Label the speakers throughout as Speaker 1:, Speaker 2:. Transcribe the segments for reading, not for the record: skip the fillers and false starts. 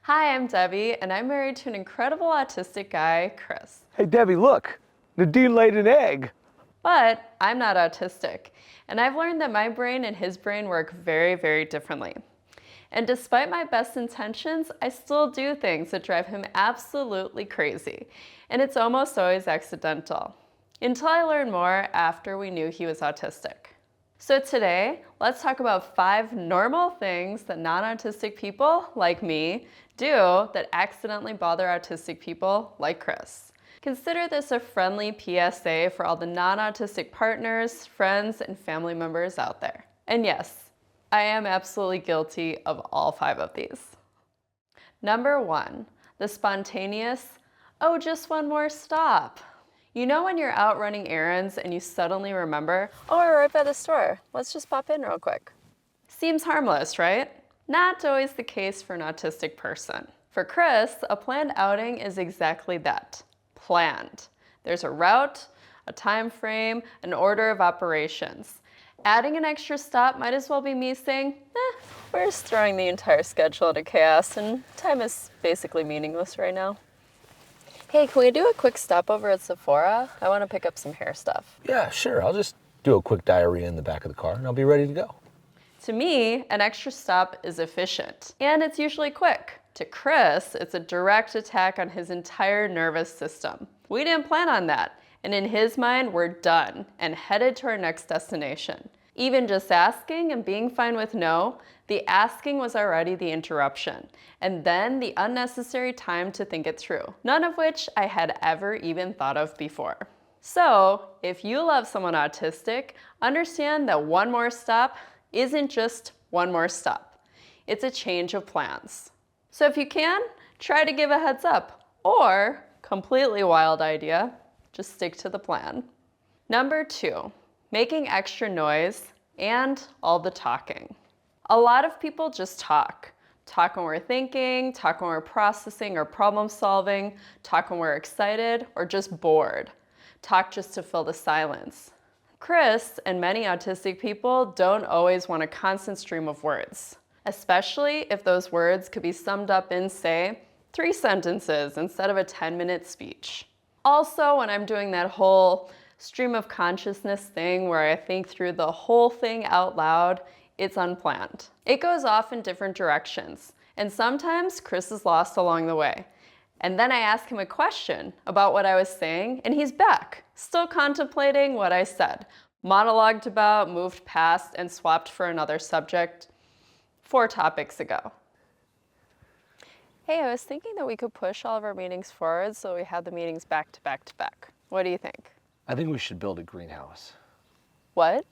Speaker 1: Hi, I'm Debbie, and I'm married to an incredible autistic guy, Chris.
Speaker 2: Hey Debbie, look, Nadine laid an egg.
Speaker 1: But I'm not autistic, and I've learned that my brain and his brain work very, very differently. And despite my best intentions, I still do things that drive him absolutely crazy, and it's almost always accidental. Until I learned more after we knew he was autistic. So today, let's talk about 5 normal things that non-autistic people, like me, do that accidentally bother autistic people, like Chris. Consider this a friendly PSA for all the non-autistic partners, friends, and family members out there. And yes, I am absolutely guilty of all 5 of these. Number 1, the spontaneous, oh, just one more stop. You know when you're out running errands and you suddenly remember, oh, we're right by the store. Let's just pop in real quick. Seems harmless, right? Not always the case for an autistic person. For Chris, a planned outing is exactly that, planned. There's a route, a time frame, an order of operations. Adding an extra stop might as well be me saying, we're just throwing the entire schedule into chaos and time is basically meaningless right now. Hey, can we do a quick stop over at Sephora? I want to pick up some hair stuff.
Speaker 2: Yeah, sure. I'll just do a quick diarrhea in the back of the car and I'll be ready to go.
Speaker 1: To me, an extra stop is efficient, and it's usually quick. To Chris, it's a direct attack on his entire nervous system. We didn't plan on that, and in his mind, we're done and headed to our next destination. Even just asking and being fine with no, the asking was already the interruption, and then the unnecessary time to think it through, none of which I had ever even thought of before. So, if you love someone autistic, understand that one more stop isn't just one more stop. It's a change of plans. So if you can, try to give a heads up, or, completely wild idea, just stick to the plan. Number 2, making extra noise and all the talking. A lot of people just talk. Talk when we're thinking, talk when we're processing or problem solving, talk when we're excited or just bored. Talk just to fill the silence. Chris and many autistic people don't always want a constant stream of words, especially if those words could be summed up in, say, 3 sentences instead of a 10-minute speech. Also, when I'm doing that whole stream of consciousness thing where I think through the whole thing out loud, it's unplanned. It goes off in different directions, and sometimes Chris is lost along the way. And then I ask him a question about what I was saying, and he's back, still contemplating what I said, monologued about, moved past, and swapped for another subject 4 topics ago. Hey, I was thinking that we could push all of our meetings forward so we had the meetings back to back to back. What do you think?
Speaker 2: I think we should build a greenhouse.
Speaker 1: What?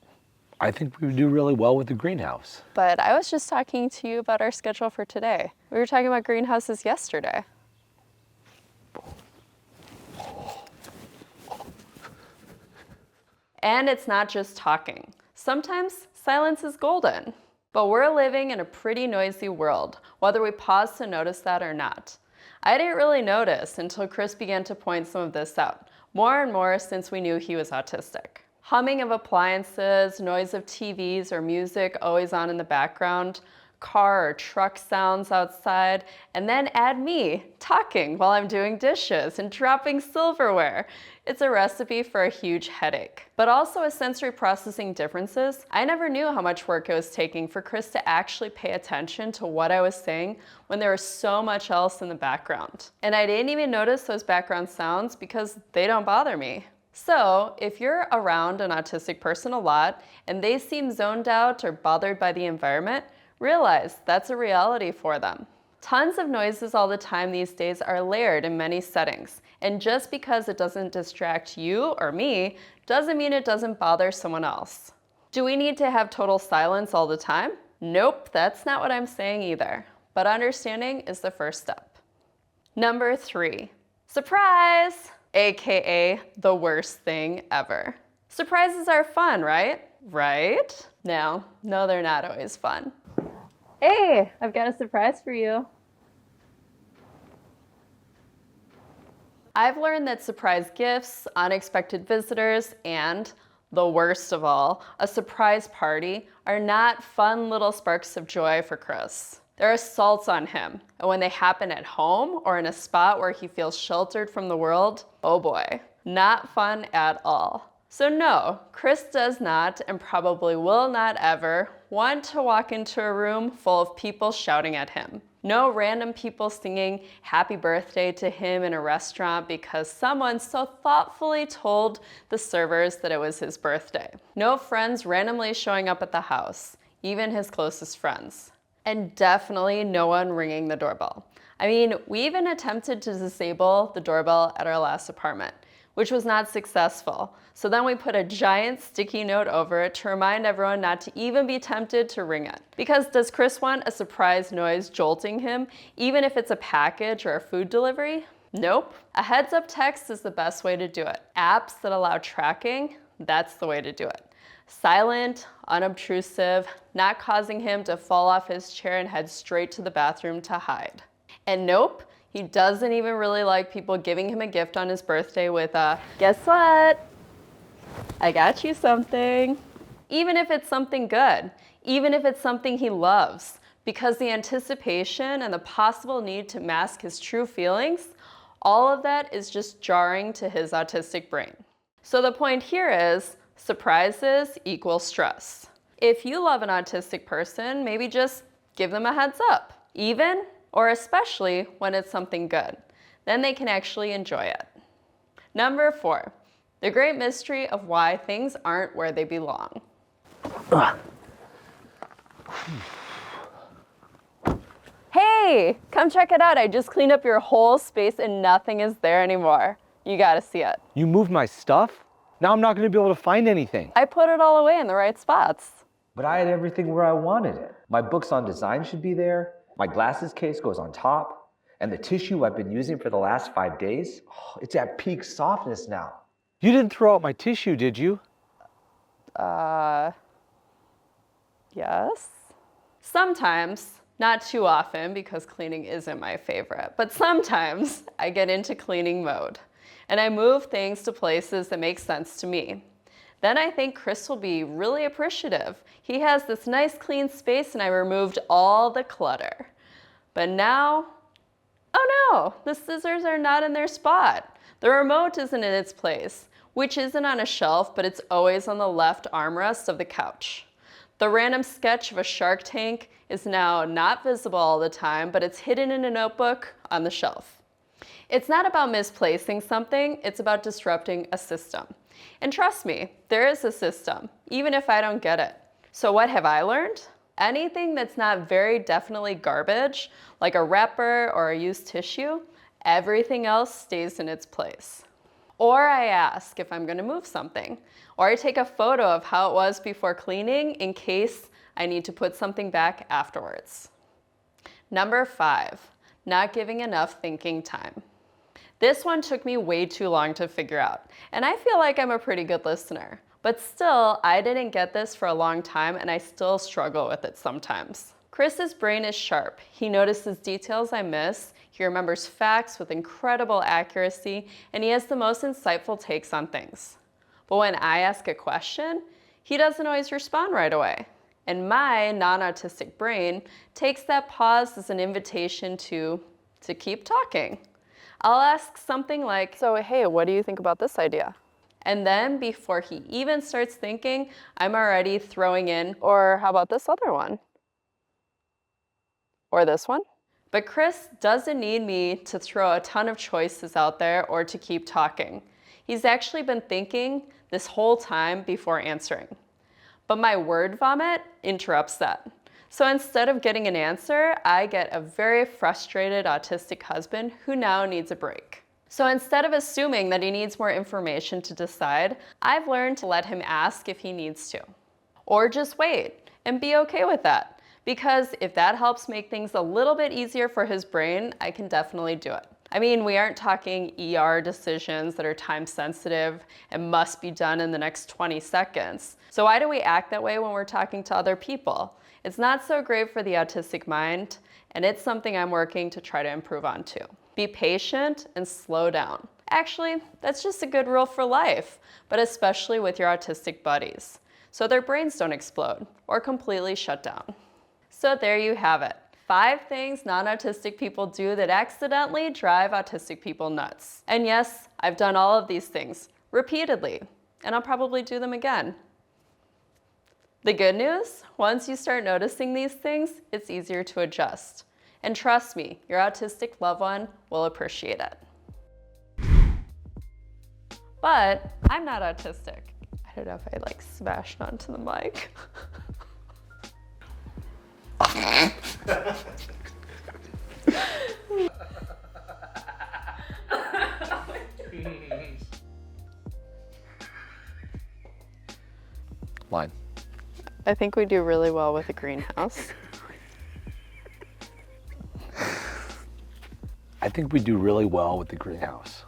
Speaker 2: I think we would do really well with the greenhouse.
Speaker 1: But I was just talking to you about our schedule for today. We were talking about greenhouses yesterday. And it's not just talking. Sometimes silence is golden. But we're living in a pretty noisy world, whether we pause to notice that or not. I didn't really notice until Chris began to point some of this out, more and more since we knew he was autistic. Humming of appliances, noise of TVs or music always on in the background, car or truck sounds outside, and then add me talking while I'm doing dishes and dropping silverware. It's a recipe for a huge headache. But also with sensory processing differences, I never knew how much work it was taking for Chris to actually pay attention to what I was saying when there was so much else in the background. And I didn't even notice those background sounds because they don't bother me. So if you're around an autistic person a lot and they seem zoned out or bothered by the environment, realize that's a reality for them. Tons of noises all the time these days are layered in many settings, and just because it doesn't distract you or me, doesn't mean it doesn't bother someone else. Do we need to have total silence all the time? Nope, that's not what I'm saying either. But understanding is the first step. Number 3, surprise! AKA the worst thing ever. Surprises are fun, right? Right? No, they're not always fun. Hey, I've got a surprise for you. I've learned that surprise gifts, unexpected visitors, and, the worst of all, a surprise party are not fun little sparks of joy for Chris. There are assaults on him, and when they happen at home or in a spot where he feels sheltered from the world, oh boy, not fun at all. So no, Chris does not and probably will not ever want to walk into a room full of people shouting at him. No random people singing happy birthday to him in a restaurant because someone so thoughtfully told the servers that it was his birthday. No friends randomly showing up at the house, even his closest friends. And definitely no one ringing the doorbell. I mean, we even attempted to disable the doorbell at our last apartment, which was not successful. So then we put a giant sticky note over it to remind everyone not to even be tempted to ring it. Because does Chris want a surprise noise jolting him, even if it's a package or a food delivery? Nope. A heads up text is the best way to do it. Apps that allow tracking, that's the way to do it. Silent, unobtrusive, not causing him to fall off his chair and head straight to the bathroom to hide. And nope, he doesn't even really like people giving him a gift on his birthday with a, guess what? I got you something. Even if it's something good, even if it's something he loves, because the anticipation and the possible need to mask his true feelings, all of that is just jarring to his autistic brain. So the point here is, surprises equal stress. If you love an autistic person, maybe just give them a heads up, even or especially when it's something good. Then they can actually enjoy it. Number 4, the great mystery of why things aren't where they belong. Hey, come check it out. I just cleaned up your whole space and nothing is there anymore. You gotta see it.
Speaker 3: You moved my stuff? Now I'm not going to be able to find anything.
Speaker 1: I put it all away in the right spots.
Speaker 4: But I had everything where I wanted it. My books on design should be there. My glasses case goes on top. And the tissue I've been using for the last 5 days, it's at peak softness now.
Speaker 3: You didn't throw out my tissue, did you?
Speaker 1: Yes. Sometimes, not too often because cleaning isn't my favorite, but sometimes I get into cleaning mode and I move things to places that make sense to me. Then I think Chris will be really appreciative. He has this nice clean space and I removed all the clutter. But now, oh no, the scissors are not in their spot. The remote isn't in its place, which isn't on a shelf, but it's always on the left armrest of the couch. The random sketch of a shark tank is now not visible all the time, but it's hidden in a notebook on the shelf. It's not about misplacing something, it's about disrupting a system. And trust me, there is a system, even if I don't get it. So what have I learned? Anything that's not very definitely garbage, like a wrapper or a used tissue, everything else stays in its place. Or I ask if I'm gonna move something, or I take a photo of how it was before cleaning in case I need to put something back afterwards. Number 5, not giving enough thinking time. This one took me way too long to figure out, and I feel like I'm a pretty good listener. But still, I didn't get this for a long time and I still struggle with it sometimes. Chris's brain is sharp. He notices details I miss, he remembers facts with incredible accuracy, and he has the most insightful takes on things. But when I ask a question, he doesn't always respond right away. And my non-autistic brain takes that pause as an invitation to keep talking. I'll ask something like, so hey, what do you think about this idea? And then before he even starts thinking, I'm already throwing in, or how about this other one? Or this one? But Chris doesn't need me to throw a ton of choices out there or to keep talking. He's actually been thinking this whole time before answering. But my word vomit interrupts that. So instead of getting an answer, I get a very frustrated autistic husband who now needs a break. So instead of assuming that he needs more information to decide, I've learned to let him ask if he needs to. Or just wait and be okay with that. Because if that helps make things a little bit easier for his brain, I can definitely do it. I mean, we aren't talking ER decisions that are time sensitive and must be done in the next 20 seconds. So why do we act that way when we're talking to other people? It's not so great for the autistic mind, and it's something I'm working to try to improve on too. Be patient and slow down. Actually, that's just a good rule for life, but especially with your autistic buddies, so their brains don't explode or completely shut down. So there you have it. 5 things non-autistic people do that accidentally drive autistic people nuts. And yes, I've done all of these things repeatedly, and I'll probably do them again. The good news, once you start noticing these things, it's easier to adjust. And trust me, your autistic loved one will appreciate it. But I'm not autistic. I don't know if I like smashed onto the mic.
Speaker 3: Line.
Speaker 1: I think we do really well with a greenhouse.
Speaker 3: I think we do really well with the greenhouse.